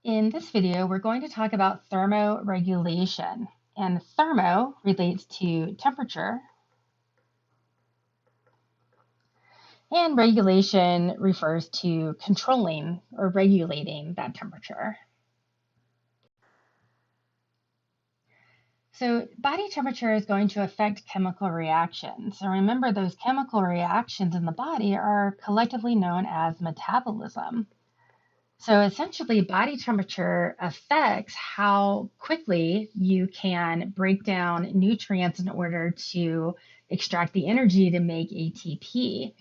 In this video, we're going to talk about thermoregulation, and thermo relates to temperature, and regulation refers to controlling or regulating that temperature. So body temperature is going to affect chemical reactions. And remember, those chemical reactions in the body are collectively known as metabolism. So essentially, body temperature affects how quickly you can break down nutrients in order to extract the energy to make ATP.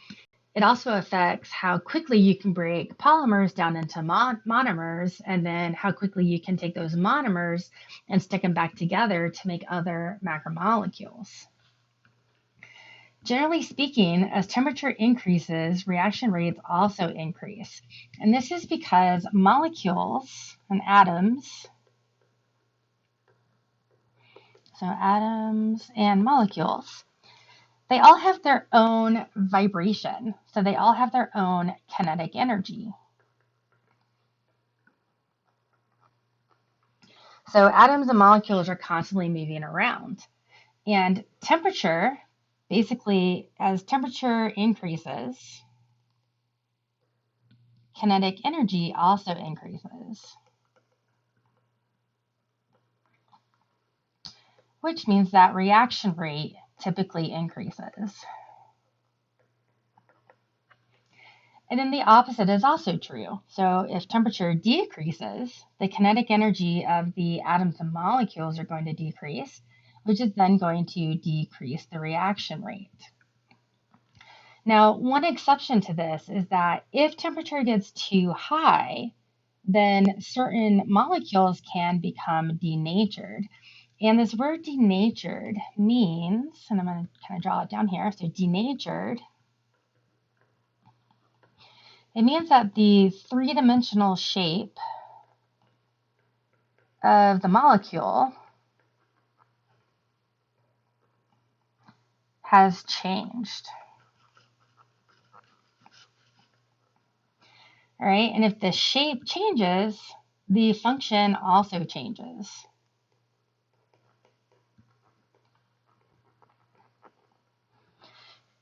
It also affects how quickly you can break polymers down into monomers, and then how quickly you can take those monomers and stick them back together to make other macromolecules. Generally speaking, as temperature increases, reaction rates also increase. And this is because molecules and atoms, so atoms and molecules, they all have their own vibration. So they all have their own kinetic energy. So atoms and molecules are constantly moving around. And temperature, basically, as temperature increases, kinetic energy also increases, which means that reaction rate typically increases. And then the opposite is also true. So if temperature decreases, the kinetic energy of the atoms and molecules are going to decrease, which is then going to decrease the reaction rate. Now, one exception to this is that if temperature gets too high, then certain molecules can become denatured. And this word denatured means, and I'm going to kind of draw it down here, so denatured, it means that the three-dimensional shape of the molecule has changed. All right, and if the shape changes, the function also changes.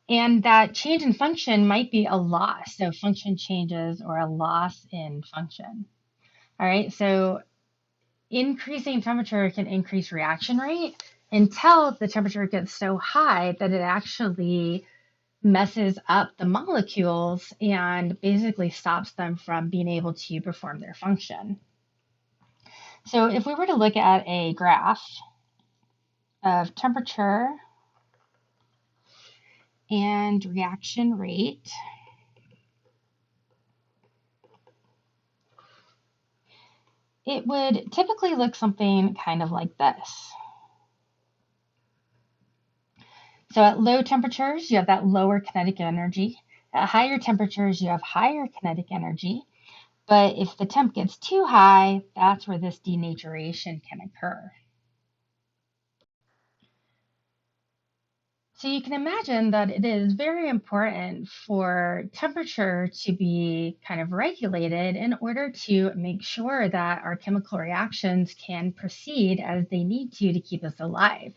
And that change in function might be a loss. So function changes or a loss in function. All right, so increasing temperature can increase reaction rate until the temperature gets so high that it actually messes up the molecules and basically stops them from being able to perform their function. So if we were to look at a graph of temperature and reaction rate, it would typically look something kind of like this. So at low temperatures, you have that lower kinetic energy. At higher temperatures, you have higher kinetic energy. But if the temp gets too high, that's where this denaturation can occur. So you can imagine that it is very important for temperature to be kind of regulated in order to make sure that our chemical reactions can proceed as they need to keep us alive.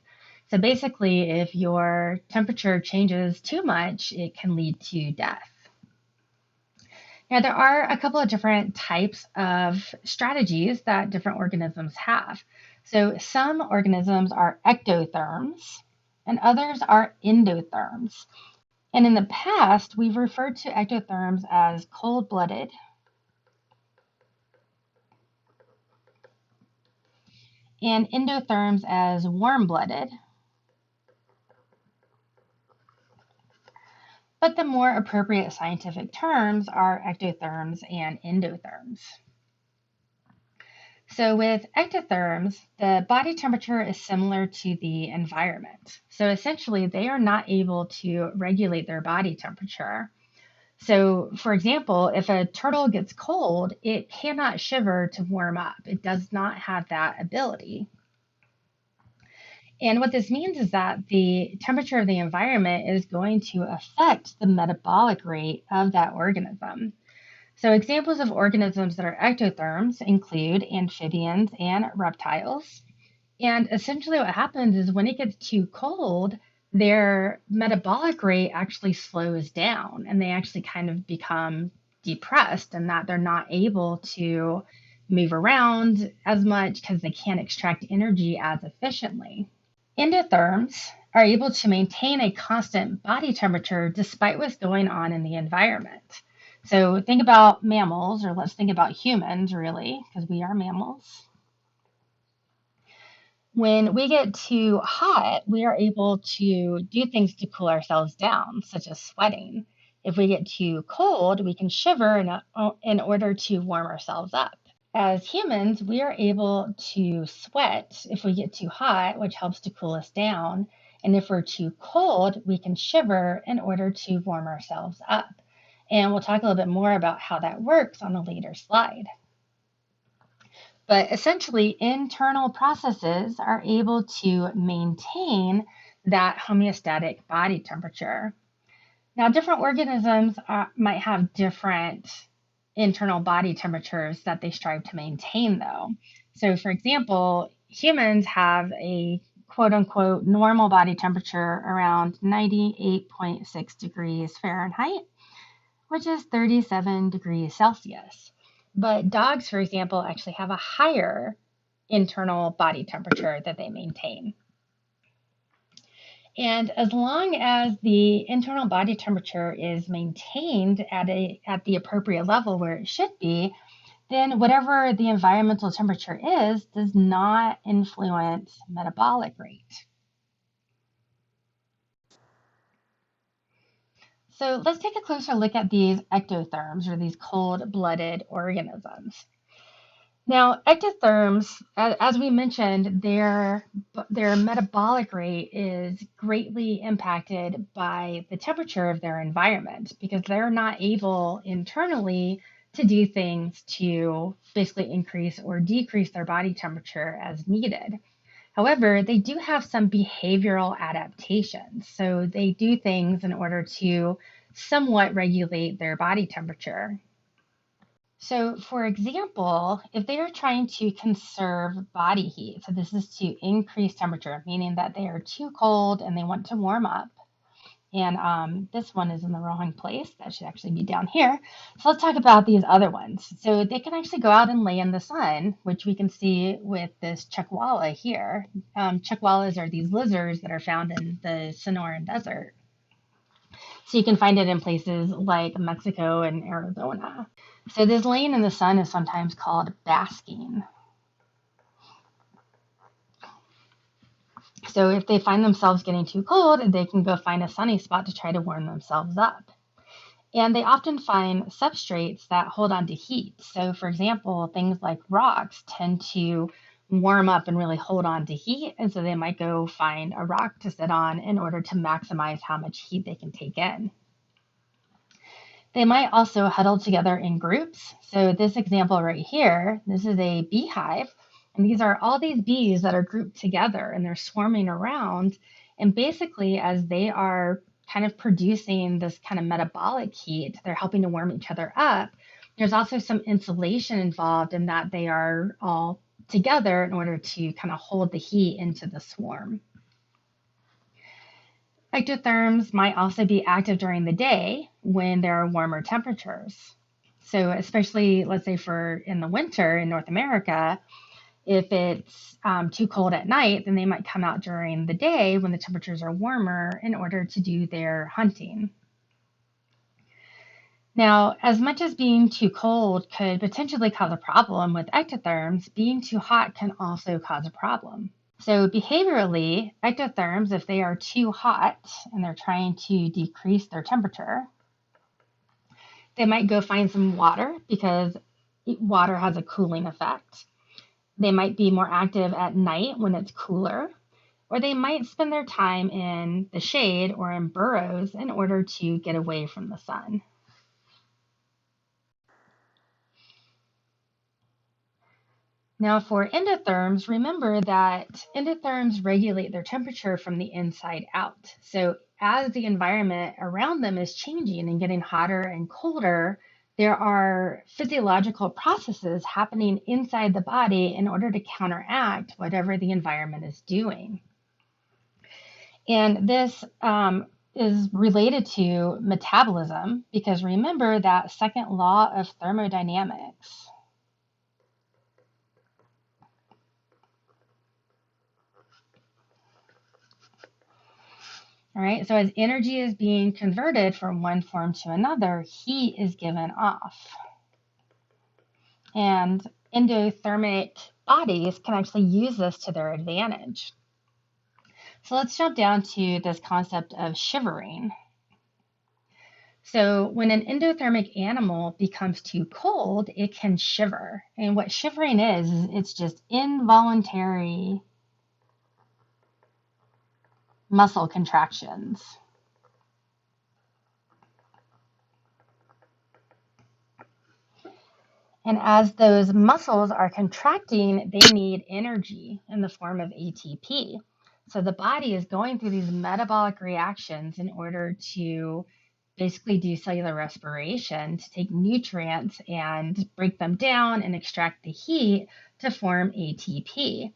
So basically, if your temperature changes too much, it can lead to death. Now, there are a couple of different types of strategies that different organisms have. So some organisms are ectotherms, and others are endotherms. And in the past, we've referred to ectotherms as cold-blooded and endotherms as warm-blooded. But the more appropriate scientific terms are ectotherms and endotherms. So with ectotherms, the body temperature is similar to the environment. So essentially, they are not able to regulate their body temperature. So for example, if a turtle gets cold, it cannot shiver to warm up. It does not have that ability. And what this means is that the temperature of the environment is going to affect the metabolic rate of that organism. So examples of organisms that are ectotherms include amphibians and reptiles. And essentially what happens is when it gets too cold, their metabolic rate actually slows down and they actually kind of become depressed and that they're not able to move around as much because they can't extract energy as efficiently. Endotherms are able to maintain a constant body temperature despite what's going on in the environment. So think about mammals, or let's think about humans really, because we are mammals. When we get too hot, we are able to do things to cool ourselves down, such as sweating. If we get too cold, we can shiver in order to warm ourselves up. As humans, we are able to sweat if we get too hot, which helps to cool us down. And if we're too cold, we can shiver in order to warm ourselves up. And we'll talk a little bit more about how that works on a later slide. But essentially, internal processes are able to maintain that homeostatic body temperature. Now, different organisms might have different internal body temperatures that they strive to maintain, though. So, for example, humans have a quote unquote normal body temperature around 98.6 degrees Fahrenheit, which is 37 degrees Celsius. But dogs, for example, actually have a higher internal body temperature that they maintain. And as long as the internal body temperature is maintained at the appropriate level where it should be, then whatever the environmental temperature is does not influence metabolic rate. So let's take a closer look at these ectotherms, or these cold-blooded organisms. Now, ectotherms, as we mentioned, their metabolic rate is greatly impacted by the temperature of their environment because they're not able internally to do things to basically increase or decrease their body temperature as needed. However, they do have some behavioral adaptations. So they do things in order to somewhat regulate their body temperature. So, for example, if they are trying to conserve body heat, so this is to increase temperature, meaning that they are too cold and they want to warm up. And this one is in the wrong place. That should actually be down here. So let's talk about these other ones. So they can actually go out and lay in the sun, which we can see with this chuckwalla here. Chuckwallas are these lizards that are found in the Sonoran Desert. So you can find it in places like Mexico and Arizona. So this laying in the sun is sometimes called basking. So if they find themselves getting too cold, they can go find a sunny spot to try to warm themselves up. And they often find substrates that hold on to heat. So for example, things like rocks tend to warm up and really hold on to heat. And so they might go find a rock to sit on in order to maximize how much heat they can take in. They might also huddle together in groups. So this example right here, this is a beehive. And these are all these bees that are grouped together and they're swarming around. And basically, as they are kind of producing this kind of metabolic heat, they're helping to warm each other up. There's also some insulation involved in that they are all together in order to kind of hold the heat into the swarm. Ectotherms might also be active during the day when there are warmer temperatures. So especially, let's say for in the winter in North America, if it's too cold at night, then they might come out during the day when the temperatures are warmer in order to do their hunting. Now, as much as being too cold could potentially cause a problem with ectotherms, being too hot can also cause a problem. So behaviorally, ectotherms, if they are too hot and they're trying to decrease their temperature, they might go find some water because water has a cooling effect. They might be more active at night when it's cooler, or they might spend their time in the shade or in burrows in order to get away from the sun. Now for endotherms, remember that endotherms regulate their temperature from the inside out. So as the environment around them is changing and getting hotter and colder, There are physiological processes happening inside the body in order to counteract whatever the environment is doing. And this is related to metabolism, because remember that second law of thermodynamics. All right, so as energy is being converted from one form to another, heat is given off. And endothermic bodies can actually use this to their advantage. So let's jump down to this concept of shivering. So when an endothermic animal becomes too cold, it can shiver. And what shivering is it's just involuntary muscle contractions. And as those muscles are contracting, they need energy in the form of ATP. So the body is going through these metabolic reactions in order to basically do cellular respiration, to take nutrients and break them down and extract the heat to form ATP.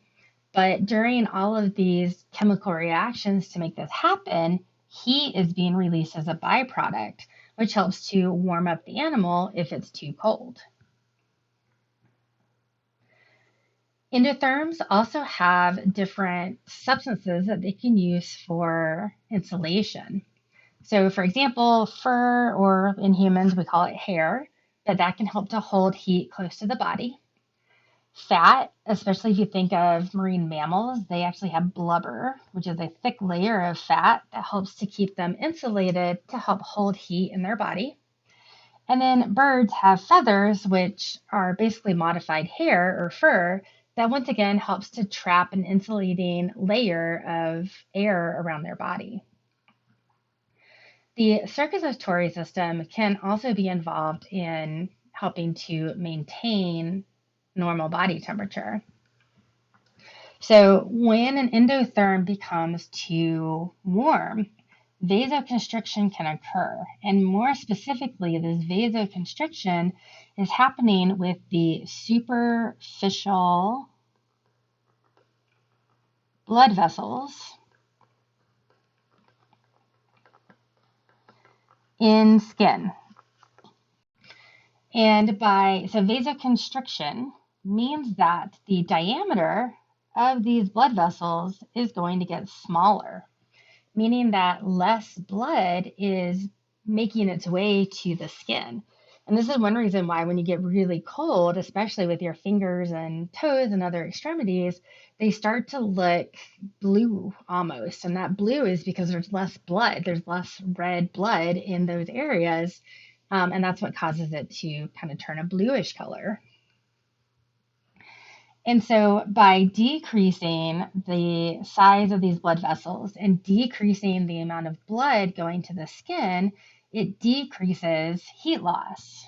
But during all of these chemical reactions to make this happen, heat is being released as a byproduct, which helps to warm up the animal if it's too cold. Endotherms also have different substances that they can use for insulation. So, for example, fur, or in humans, we call it hair, but that can help to hold heat close to the body. Fat, especially if you think of marine mammals, they actually have blubber, which is a thick layer of fat that helps to keep them insulated to help hold heat in their body. And then birds have feathers, which are basically modified hair or fur that once again helps to trap an insulating layer of air around their body. The circulatory system can also be involved in helping to maintain normal body temperature. So when an endotherm becomes too warm, vasoconstriction can occur. And more specifically, this vasoconstriction is happening with the superficial blood vessels in skin. And so vasoconstriction means that the diameter of these blood vessels is going to get smaller, meaning that less blood is making its way to the skin. And this is one reason why when you get really cold, especially with your fingers and toes and other extremities, they start to look blue almost. And that blue is because there's less blood, there's less red blood in those areas. And that's what causes it to kind of turn a bluish color. And so by decreasing the size of these blood vessels and decreasing the amount of blood going to the skin, it decreases heat loss.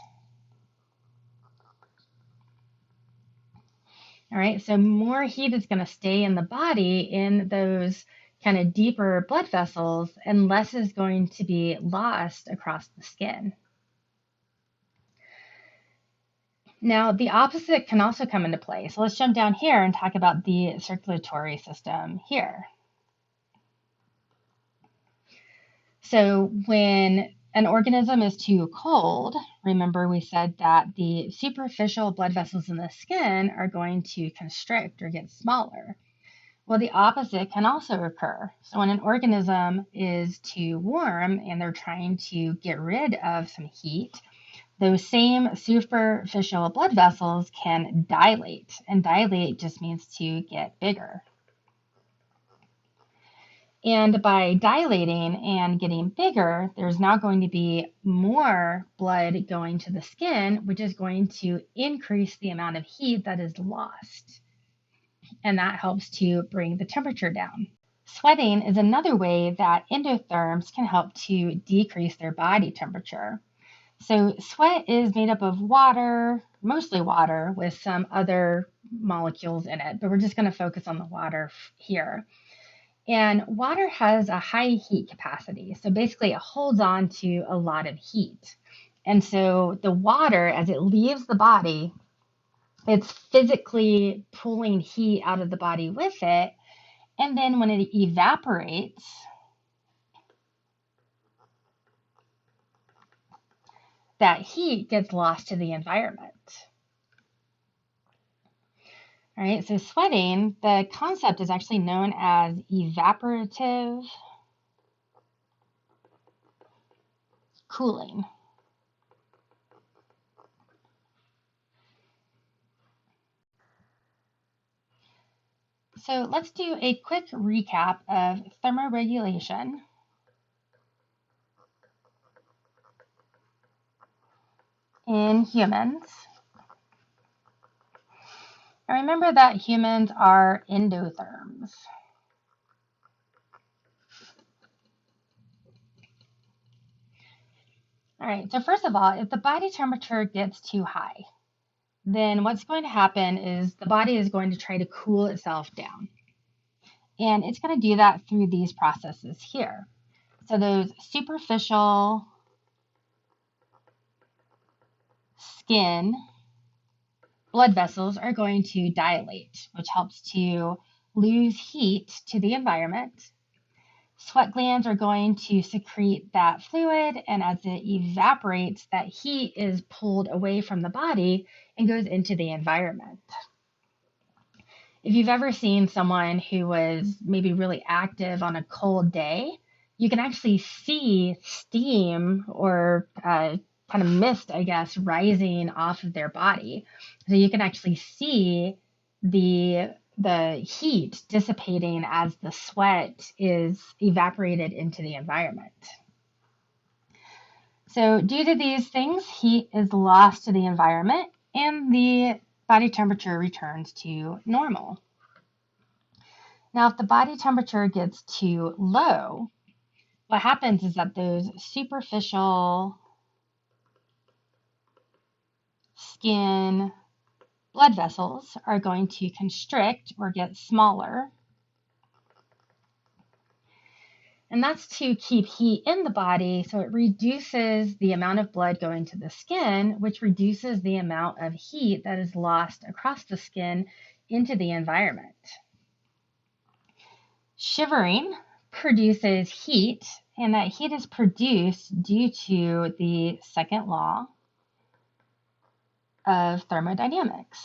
All right, so more heat is going to stay in the body in those kind of deeper blood vessels, and less is going to be lost across the skin. Now, the opposite can also come into play. So let's jump down here and talk about the circulatory system here. So when an organism is too cold, remember we said that the superficial blood vessels in the skin are going to constrict or get smaller. Well, the opposite can also occur. So when an organism is too warm and they're trying to get rid of some heat, those same superficial blood vessels can dilate, and dilate just means to get bigger. And by dilating and getting bigger, there's now going to be more blood going to the skin, which is going to increase the amount of heat that is lost. And that helps to bring the temperature down. Sweating is another way that endotherms can help to decrease their body temperature. So sweat is made up of water, mostly water, with some other molecules in it, but we're just going to focus on the water here. And water has a high heat capacity. So basically it holds on to a lot of heat. And so the water, as it leaves the body, it's physically pulling heat out of the body with it. And then when it evaporates, that heat gets lost to the environment. All right, so sweating, the concept is actually known as evaporative cooling. So let's do a quick recap of thermoregulation. In humans. And remember that humans are endotherms. All right, so first of all, if the body temperature gets too high, then what's going to happen is the body is going to try to cool itself down. And it's going to do that through these processes here. So those superficial skin blood vessels are going to dilate, which helps to lose heat to the environment. Sweat glands are going to secrete that fluid, and as it evaporates, that heat is pulled away from the body and goes into the environment. If you've ever seen someone who was maybe really active on a cold day, you can actually see steam or kind of mist, I guess, rising off of their body. So you can actually see the heat dissipating as the sweat is evaporated into the environment. So due to these things, heat is lost to the environment and the body temperature returns to normal. Now, if the body temperature gets too low, what happens is that those superficial skin blood vessels are going to constrict or get smaller. And that's to keep heat in the body, so it reduces the amount of blood going to the skin, which reduces the amount of heat that is lost across the skin into the environment. Shivering produces heat, and that heat is produced due to the second law of thermodynamics.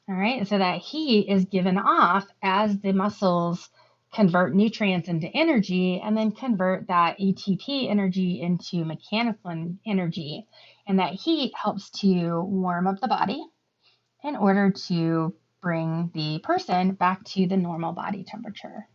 All right, so that heat is given off as the muscles convert nutrients into energy and then convert that ATP energy into mechanical energy. And that heat helps to warm up the body in order to bring the person back to the normal body temperature.